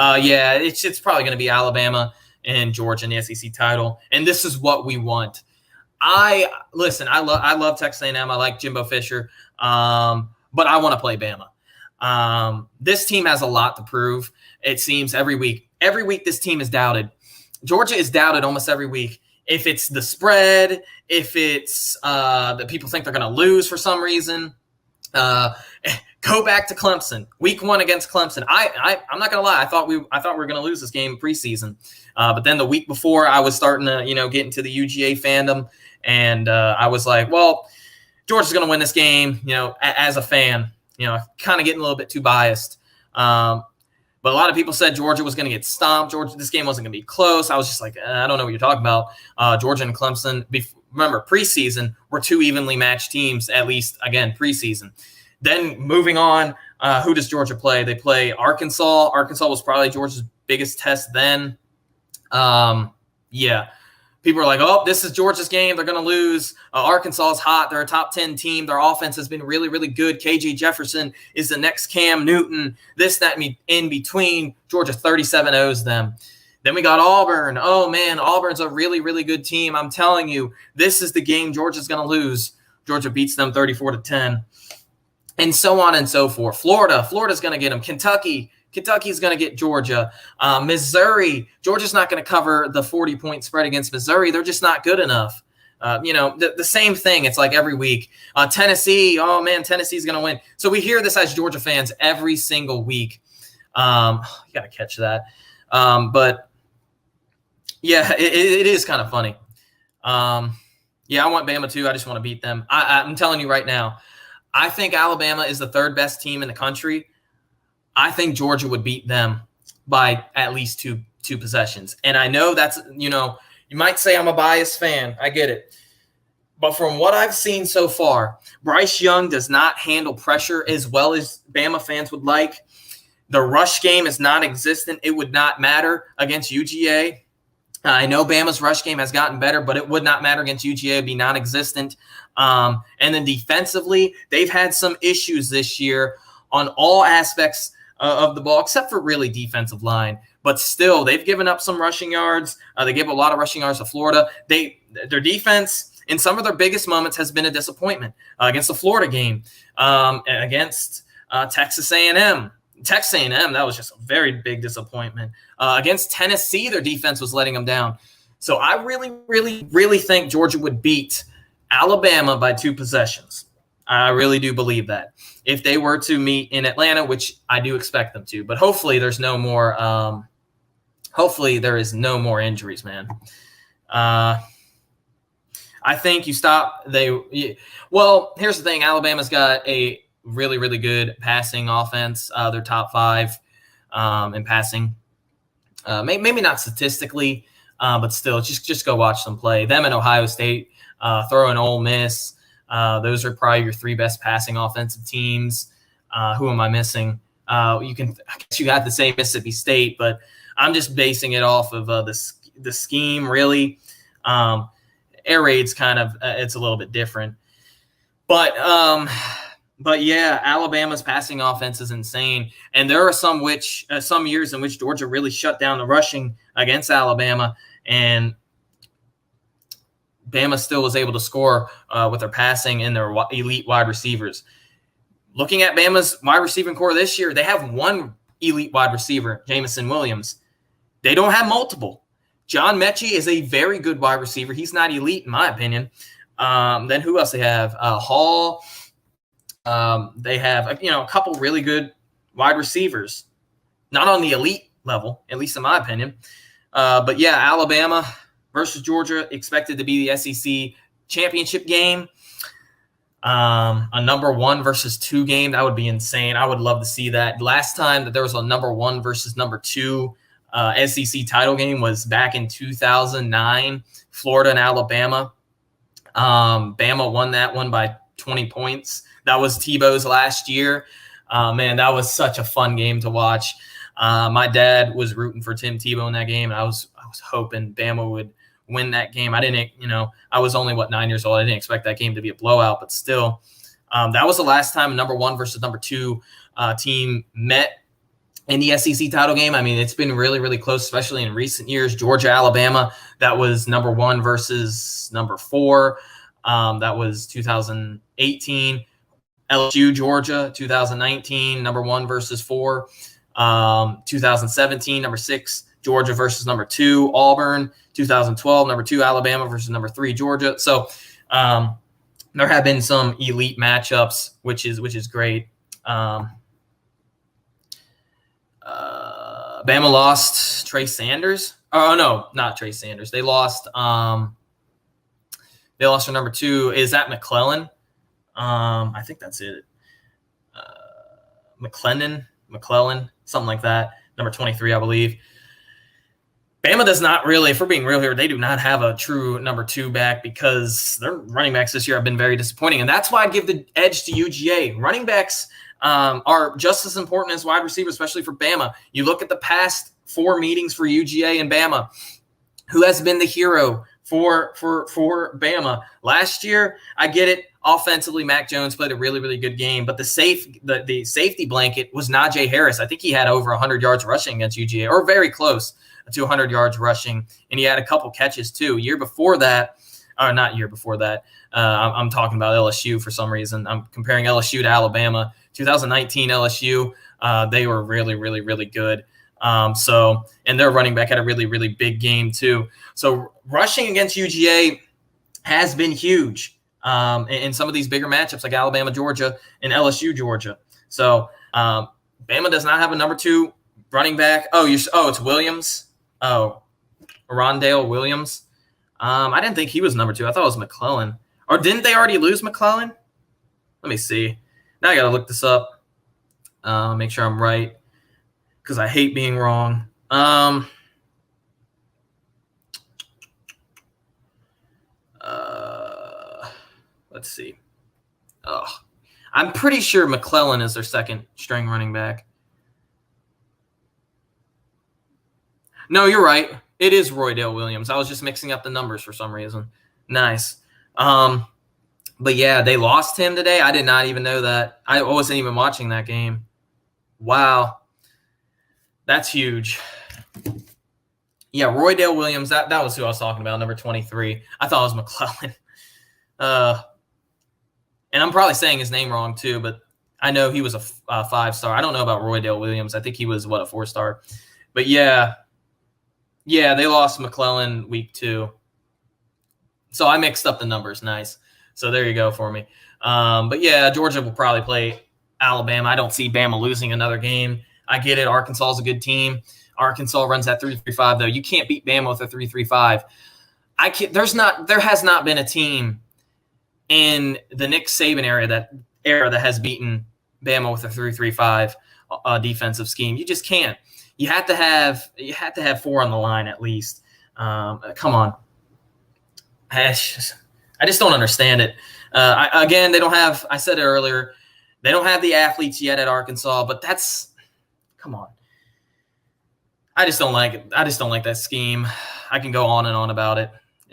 Yeah, it's probably going to be Alabama and Georgia in the SEC title, and this is what we want. I love Texas A&M. I like Jimbo Fisher, but I want to play Bama. This team has a lot to prove. It seems every week. Every week this team is doubted. Georgia is doubted almost every week. If it's the spread, if it's that people think they're going to lose for some reason, go back to Clemson. Week 1 against Clemson. I'm not going to lie. I thought we were going to lose this game preseason, but then the week before, I was starting to get into the UGA fandom. And I was like, well, Georgia's going to win this game, as a fan, kind of getting a little bit too biased. But a lot of people said Georgia was going to get stomped. This game wasn't going to be close. I was just like, I don't know what you're talking about. Georgia and Clemson, remember, preseason, were 2 evenly matched teams, at least, again, preseason. Then moving on, who does Georgia play? They play Arkansas. Arkansas was probably Georgia's biggest test then. Yeah. People are like, oh, this is Georgia's game. They're going to lose. Arkansas is hot. They're a top 10 team. Their offense has been really, really good. KJ Jefferson is the next Cam Newton. This, that, in between. Georgia 37-0s them. Then we got Auburn. Oh, man, Auburn's a really, really good team. I'm telling you, this is the game Georgia's going to lose. Georgia beats them 34-10. And so on and so forth. Florida's going to get them. Kentucky's going to get Georgia. Missouri, Georgia's not going to cover the 40-point spread against Missouri. They're just not good enough. The same thing. It's like every week. Tennessee, oh, man, Tennessee's going to win. So we hear this as Georgia fans every single week. You got to catch that. But, yeah, it is kind of funny. Yeah, I want Bama too. I just want to beat them. I'm telling you right now, I think Alabama is the 3rd best team in the country. I think Georgia would beat them by at least two possessions. And I know that's, you might say I'm a biased fan. I get it. But from what I've seen so far, Bryce Young does not handle pressure as well as Bama fans would like. The rush game is non-existent. It would not matter against UGA. I know Bama's rush game has gotten better, but it would not matter against UGA. It would be non-existent. And then defensively, they've had some issues this year on all aspects of the ball, except for really defensive line. But still, they've given up some rushing yards. They give a lot of rushing yards to Florida. Their defense, in some of their biggest moments, has been a disappointment. Against the Florida game, against Texas A&M. Texas A&M, that was just a very big disappointment. Against Tennessee, their defense was letting them down. So I really, really, really think Georgia would beat Alabama by 2 possessions. I really do believe that. If they were to meet in Atlanta, which I do expect them to, but hopefully there's no more hopefully there is no more injuries, man. I think you stop well, here's the thing. Alabama's got a really, really good passing offense. They're top 5 in passing. Maybe not statistically, but still, just go watch them play. Them and Ohio State, throw in Ole Miss. Those are probably your 3 best passing offensive teams. Who am I missing? I guess you got to say Mississippi State, but I'm just basing it off of the scheme, really. Air Raid's kind of it's a little bit different. But yeah, Alabama's passing offense is insane. And there are some years in which Georgia really shut down the rushing against Alabama, and Bama still was able to score with their passing and their elite wide receivers. Looking at Bama's wide receiving core this year, they have 1 elite wide receiver, Jameson Williams. They don't have multiple. John Mechie is a very good wide receiver. He's not elite, in my opinion. Then who else they have? Hall. They have a couple really good wide receivers. Not on the elite level, at least in my opinion. But yeah, Alabama versus Georgia, expected to be the SEC championship game. A number 1 versus 2 game, that would be insane. I would love to see that. Last time that there was a number 1 versus number 2 SEC title game was back in 2009, Florida and Alabama. Bama won that one by 20 points. That was Tebow's last year. Man, that was such a fun game to watch. My dad was rooting for Tim Tebow in that game, and I was hoping Bama would win that game. I didn't, I was only 9 years old. I didn't expect that game to be a blowout, but still, that was the last time number 1 versus number 2 team met in the SEC title game. I mean, it's been really, really close, especially in recent years. Georgia, Alabama, that was number 1 versus number 4. That was 2018. LSU, Georgia, 2019, number 1 versus 4. 2017, number 6, Georgia versus number 2, Auburn. 2012, number 2, Alabama versus number 3, Georgia. So there have been some elite matchups, which is great. Bama lost Trey Sanders. Oh no, not Trey Sanders. They lost. They lost their number 2. Is that McClellan? I think that's it. McClellan, something like that. Number 23, I believe. Bama does not really, if we're being real here, they do not have a true number 2 back because their running backs this year have been very disappointing. And that's why I give the edge to UGA. Running backs are just as important as wide receivers, especially for Bama. You look at the past 4 meetings for UGA and Bama. Who has been the hero for Bama? Last year, I get it. Offensively, Mac Jones played a really, really good game, but the safety blanket was Najee Harris. I think he had over 100 yards rushing against UGA, or very close to 100 yards rushing, and he had a couple catches too. Year before that, or not year before that, I'm talking about LSU for some reason. I'm comparing LSU to Alabama. 2019 LSU, they were really, really, really good. And their running back had a really, really big game too. So rushing against UGA has been huge in some of these bigger matchups like Alabama, Georgia, and LSU, Georgia. So Bama does not have a number 2 running back. It's Williams. Oh, Rondale Williams. I didn't think he was number 2. I thought it was McClellan. Or didn't they already lose McClellan? Let me see. Now I got to look this up. Make sure I'm right because I hate being wrong. Let's see. I'm pretty sure McClellan is their second string running back. No, you're right. It is Roydale Williams. I was just mixing up the numbers for some reason. Nice. But yeah, they lost him today. I did not even know that. I wasn't even watching that game. Wow. That's huge. Yeah, Roydale Williams. That was who I was talking about, number 23. I thought it was McClellan. And I'm probably saying his name wrong too, but I know he was a 5-star. I don't know about Roydale Williams. I think he was, a 4-star. But yeah, they lost McClellan week 2. So I mixed up the numbers. Nice. So there you go for me. But yeah, Georgia will probably play Alabama. I don't see Bama losing another game. I get it. Arkansas is a good team. Arkansas runs that 3-3-5 though. You can't beat Bama with a 3-3-5. There has not been a team in the Nick Saban era that has beaten Bama with a 3-3-5 defensive scheme. You just can't. You have to have 4 on the line at least. Come on. I just don't understand it. Again, they don't have. I said it earlier. They don't have the athletes yet at Arkansas, but come on. I just don't like it. I just don't like that scheme. I can go on and on about it.